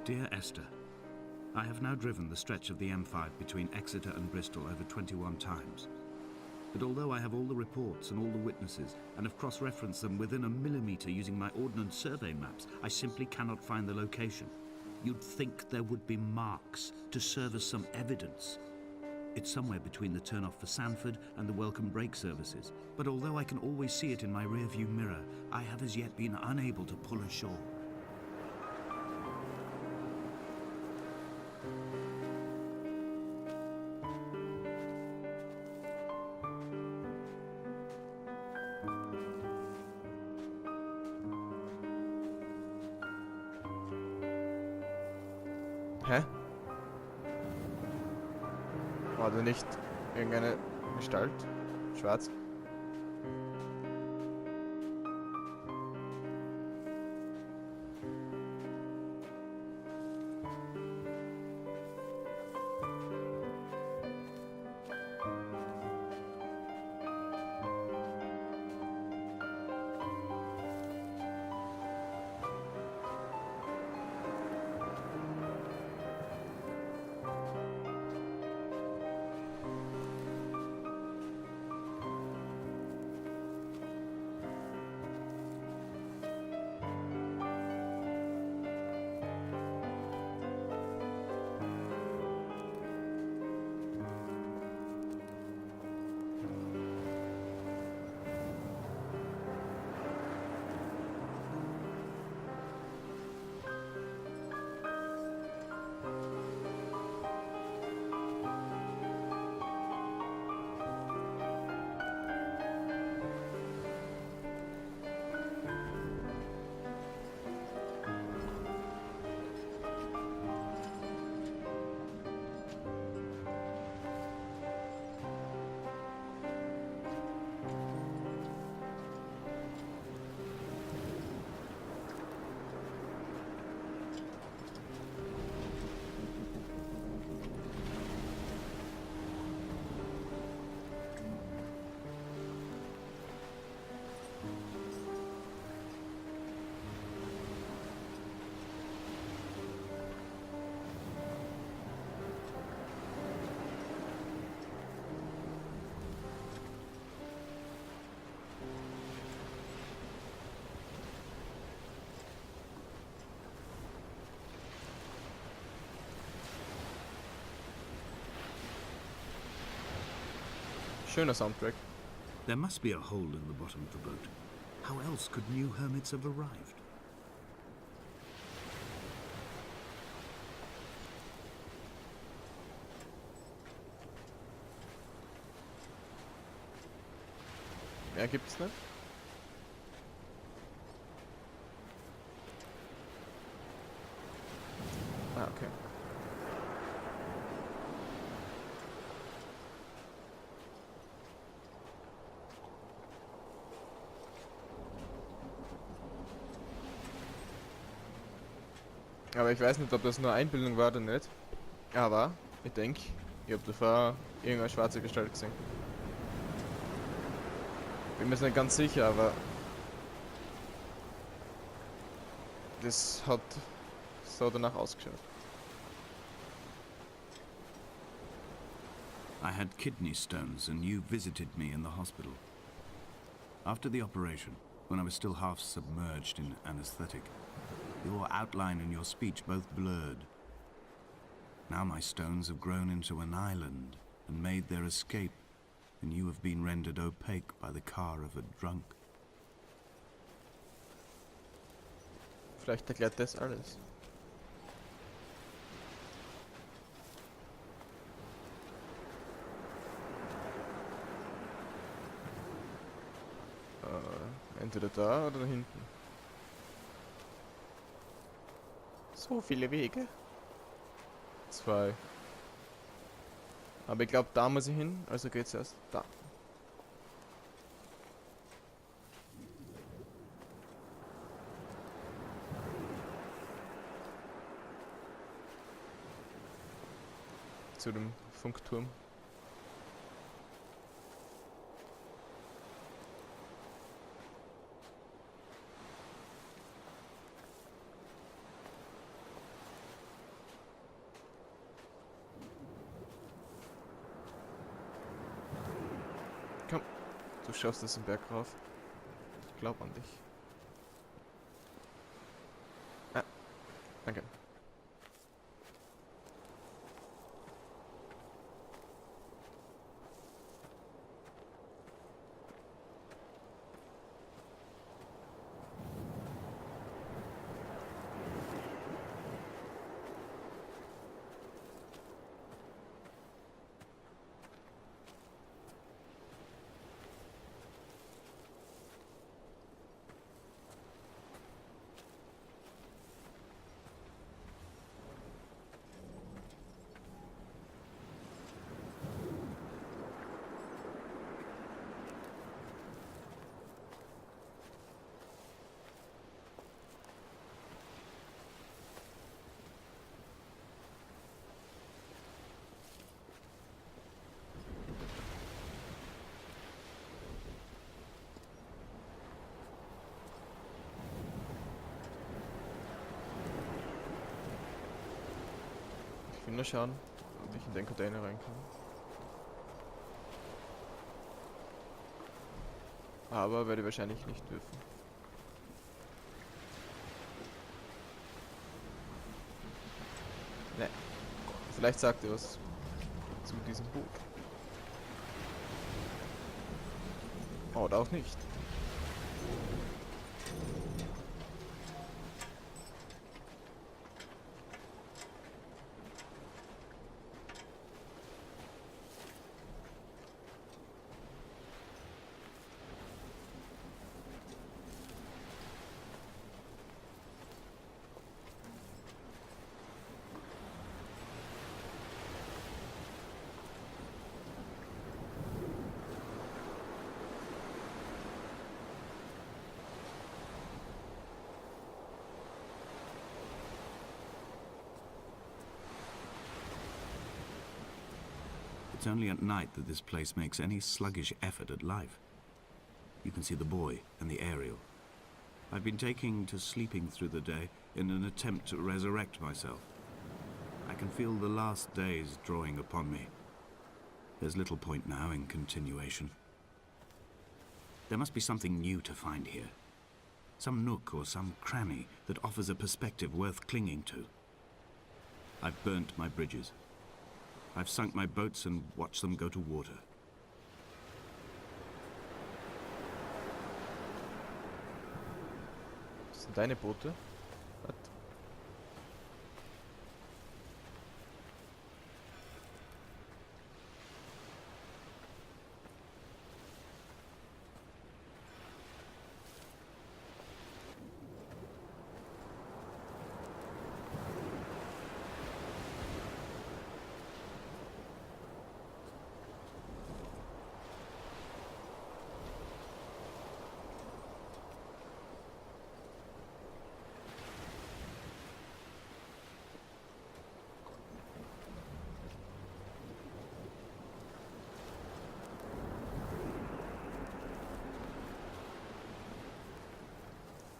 Dear Esther, I have now driven the stretch of the M5 between Exeter and Bristol over 21 times. But although I have all the reports and all the witnesses and have cross-referenced them within a millimetre using my Ordnance Survey maps, I simply cannot find the location. You'd think there would be marks to serve as some evidence. It's somewhere between the turn-off for Sanford and the welcome brake services. But although I can always see it in my rear-view mirror, I have as yet been unable to pull ashore. Hä? War da nicht irgendeine Gestalt? Schwarz? Schöner Soundtrack. There must be a hole in the bottom of the boat. How else could new hermits have arrived? Mehr gibt's nicht. Ah, okay. Aber ich weiß nicht, ob das nur Einbildung war oder nicht. Aber ich denke, ich habe davor irgendeine schwarze Gestalt gesehen. Bin mir jetzt nicht ganz sicher, aber das hat so danach ausgeschaut. I had kidney stones and you visited me in the hospital. After the operation, when I was still half submerged in anesthetic, your outline and your speech both blurred. Now my stones have grown into an island and made their escape, and you have been rendered opaque by the car of a drunk. Vielleicht erklärt das alles. Entweder da oder da hinten. So viele Wege. 2. Aber ich glaube, da muss ich hin, also geht's erst da. Zu dem Funkturm. Komm, du schaffst es im Berg rauf. Ich glaub an dich. Ah, danke. Ich will nur schauen, ob ich in den Container rein kann. Aber werde ich wahrscheinlich nicht dürfen. Ne. Vielleicht sagt er was zu diesem Buch. Oder auch nicht. It's only at night that this place makes any sluggish effort at life. You can see the buoy and the aerial. I've been taking to sleeping through the day in an attempt to resurrect myself. I can feel the last days drawing upon me. There's little point now in continuation. There must be something new to find here. Some nook or some cranny that offers a perspective worth clinging to. I've burnt my bridges. I've sunk my boats and watched them go to water. Das sind deine Boote? Was?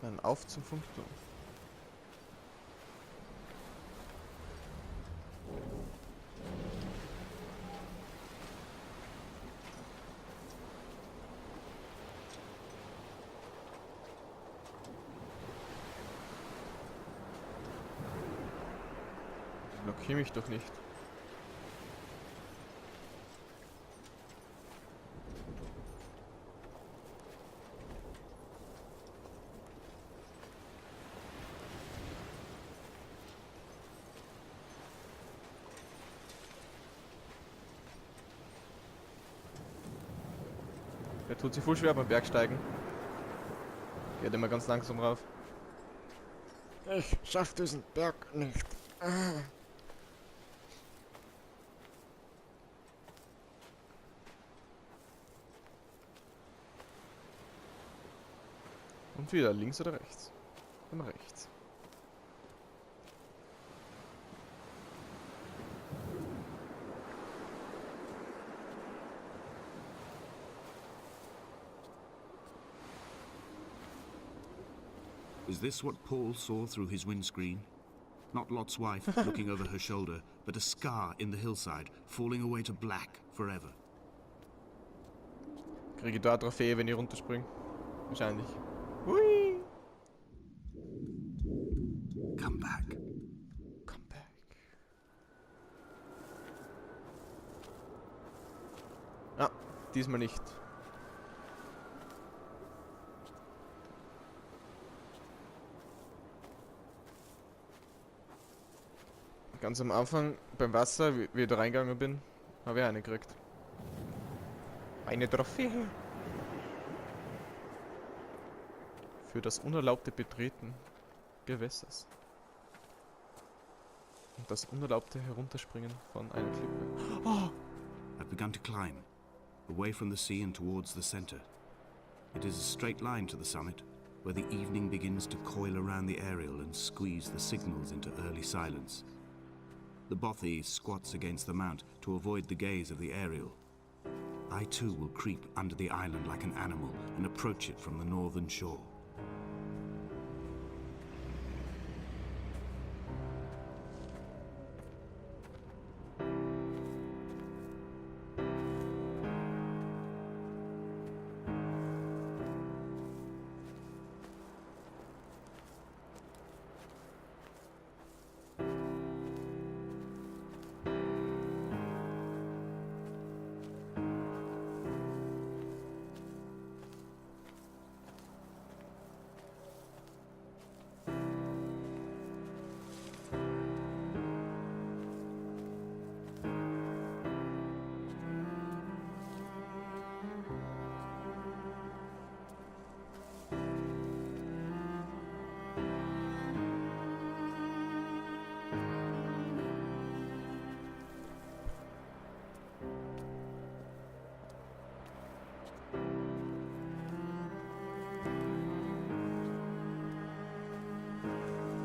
Dann auf zum Funkturm. Blockier mich doch nicht. Der tut sich voll schwer beim Bergsteigen. Geht immer ganz langsam rauf. Ich schaff diesen Berg nicht. Ah. Und wieder links oder rechts? Immer rechts. Is this what Paul saw through his windscreen? Not Lot's wife looking over her shoulder, but a scar in the hillside, falling away to black forever. Kriege ich da eine Trophäe, wenn ich runterspringe? Wahrscheinlich. Hui! Come back. Come back. Ah, diesmal nicht. Ganz am Anfang beim Wasser, wie ich da reingegangen bin, habe ich eine gekriegt. Eine Trophäe. Für das unerlaubte Betreten Gewässers. Und das unerlaubte Herunterspringen von einer Klippe. Oh! I've begun to climb, away from the sea and towards the center. It is a straight line to the summit, where the evening begins to coil around the aerial and squeeze the signals into early silence. The bothy squats against the mount to avoid the gaze of the aerial. I too will creep under the island like an animal and approach it from the northern shore.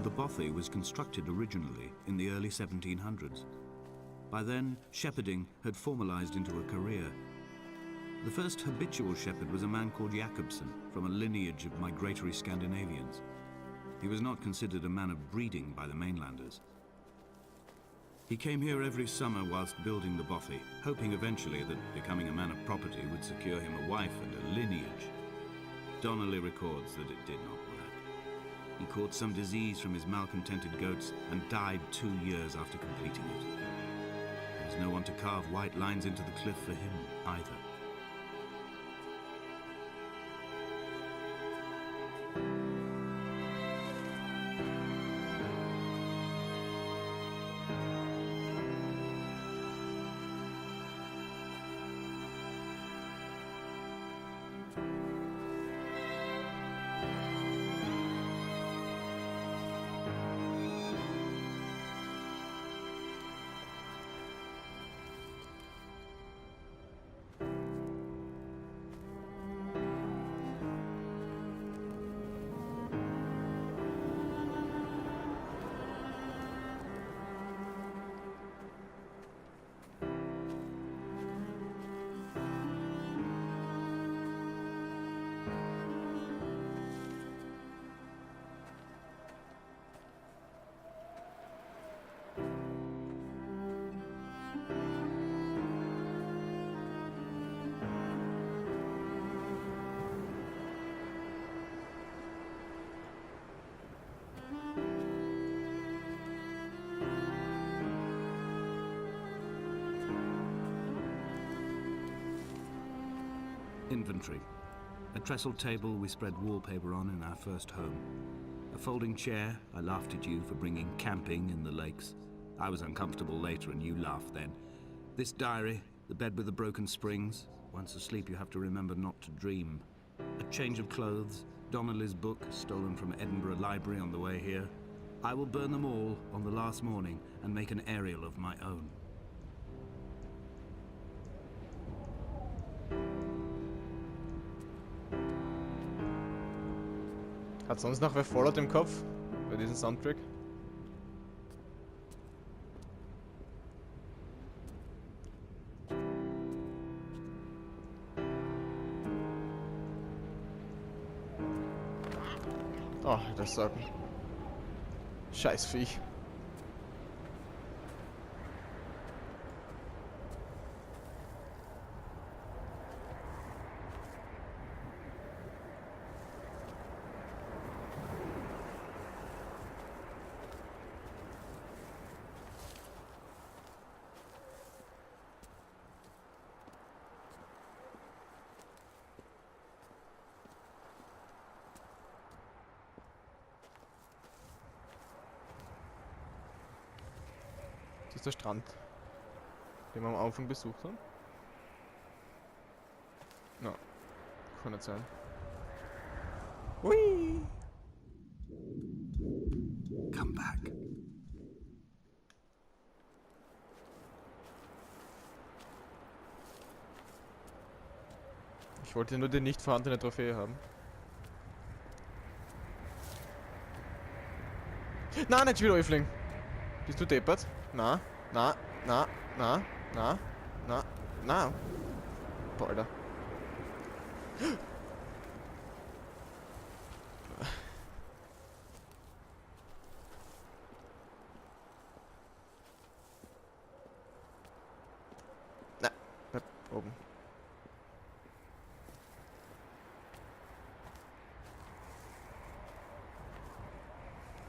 The bothy was constructed originally in the early 1700s. By then, shepherding had formalized into a career. The first habitual shepherd was a man called Jakobsen, from a lineage of migratory Scandinavians. He was not considered a man of breeding by the mainlanders. He came here every summer whilst building the bothy, hoping eventually that becoming a man of property would secure him a wife and a lineage. Donnelly records that it did not work. He caught some disease from his malcontented goats and died 2 years after completing it. There was no one to carve white lines into the cliff for him either. Inventory. A trestle table we spread wallpaper on in our first home. A folding chair. I laughed at you for bringing camping in the lakes. I was uncomfortable later and you laughed then. This diary, the bed with the broken springs. Once asleep you have to remember not to dream. A change of clothes. Donnelly's book, stolen from Edinburgh Library on the way here. I will burn them all on the last morning and make an aerial of my own. Hat sonst noch wer Fallout im Kopf bei diesem Soundtrack? Oh, das sagen. Scheiß Viech. das der Strand, den wir am Anfang besucht haben? Na, kann nicht sein. Hui! Come back. Ich wollte nur die nicht vorhandene Trophäe haben. Nein, nicht schon wieder auflegen. Bist du deppert? Na, na, na, na, na, na, na. Boah, Alter. Na, bleib oben.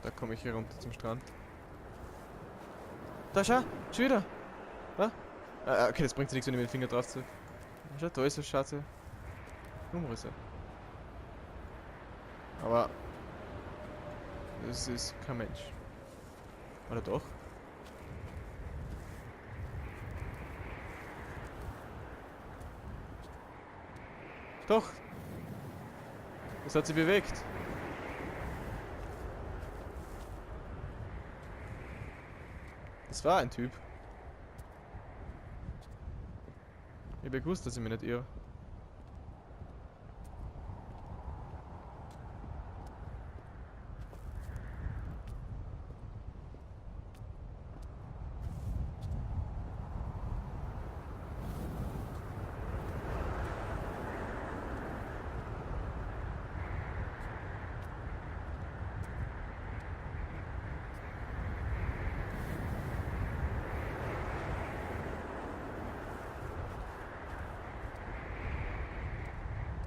Da komme ich hier runter zum Strand. Da schau, schon wieder. Was? Okay, das bringt nichts, wenn ich mit dem Finger drauf ziehe. Schau, da ist er, Schatze. Umrisse. Aber das ist kein Mensch. Oder doch? Doch! Das hat sie bewegt. Das war ein Typ. Ich hab ja gewusst, dass ich mich nicht irre.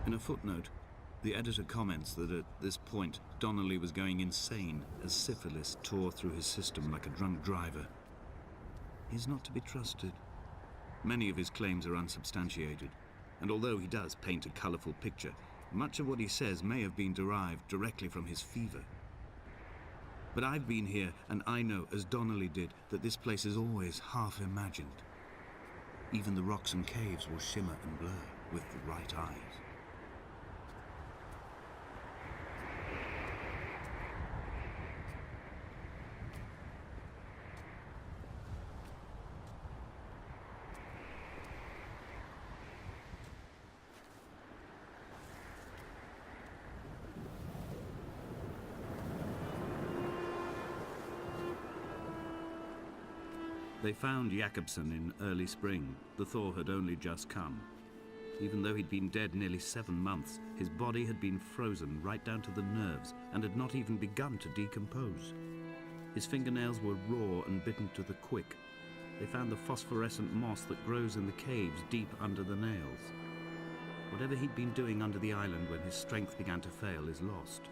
In a footnote, the editor comments that at this point, Donnelly was going insane as syphilis tore through his system like a drunk driver. He's not to be trusted. Many of his claims are unsubstantiated, and although he does paint a colourful picture, much of what he says may have been derived directly from his fever. But I've been here, and I know, as Donnelly did, that this place is always half imagined. Even the rocks and caves will shimmer and blur with the right eyes. They found Jakobsen in early spring. The thaw had only just come. Even though he'd been dead nearly 7 months, his body had been frozen right down to the nerves and had not even begun to decompose. His fingernails were raw and bitten to the quick. They found the phosphorescent moss that grows in the caves deep under the nails. Whatever he'd been doing under the island when his strength began to fail is lost.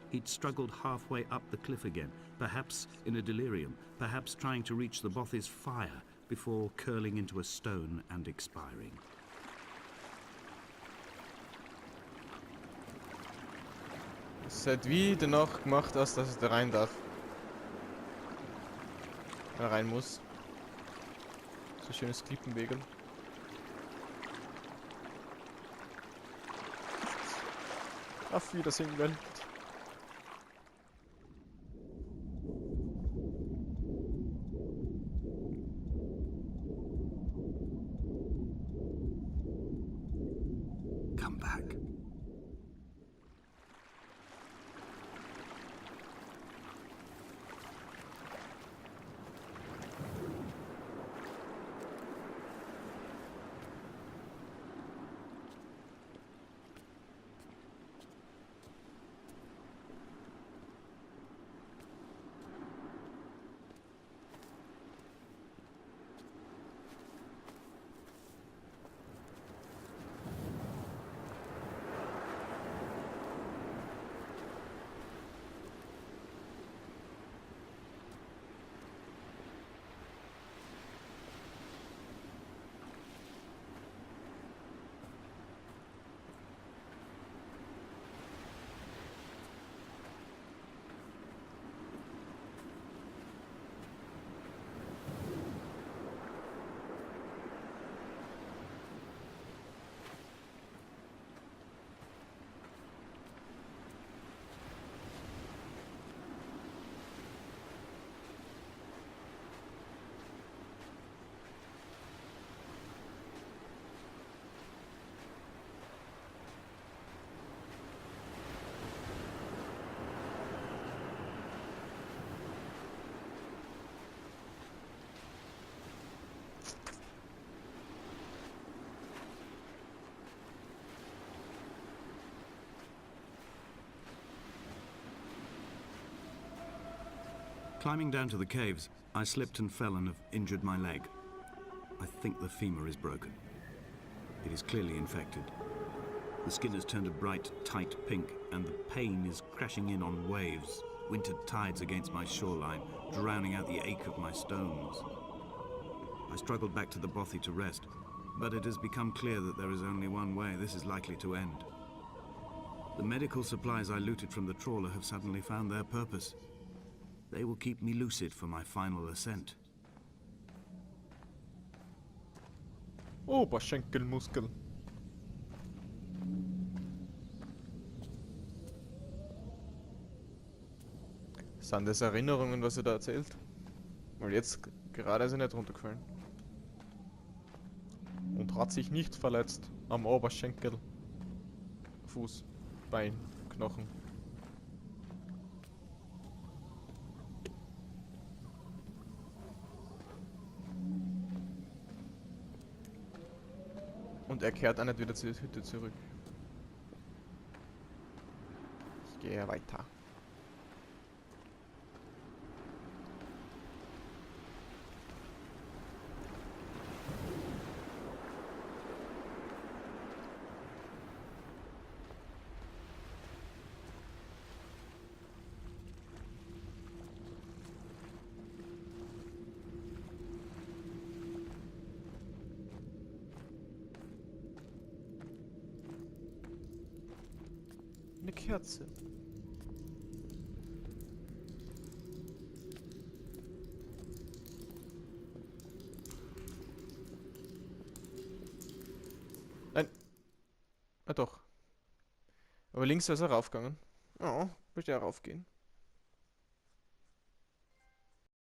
He'd struggled halfway up the cliff again, perhaps in a delirium, perhaps trying to reach the Bothy's fire before curling into a stone and expiring. Es hat wie danach gemacht, dass es da rein darf. Da rein muss. So ein schönes Klippenwegel. Auf Wiedersehen, Welt. Come back. Climbing down to the caves, I slipped and fell and have injured my leg. I think the femur is broken. It is clearly infected. The skin has turned a bright, tight pink, and the pain is crashing in on waves, wintered tides against my shoreline, drowning out the ache of my stones. I struggled back to the bothy to rest, but it has become clear that there is only one way this is likely to end. The medical supplies I looted from the trawler have suddenly found their purpose. They will keep me lucid for my final ascent. Oberschenkelmuskel. Sind das Erinnerungen, was er da erzählt? Weil jetzt gerade ist er nicht runtergefallen. Und hat sich nicht verletzt am Oberschenkel. Fuß, Bein, Knochen. Und er kehrt auch nicht wieder zur Hütte zurück. Ich gehe weiter. Eine Kerze. Nein. Ah doch. Aber links ist er raufgegangen. Ja, möchte er raufgehen.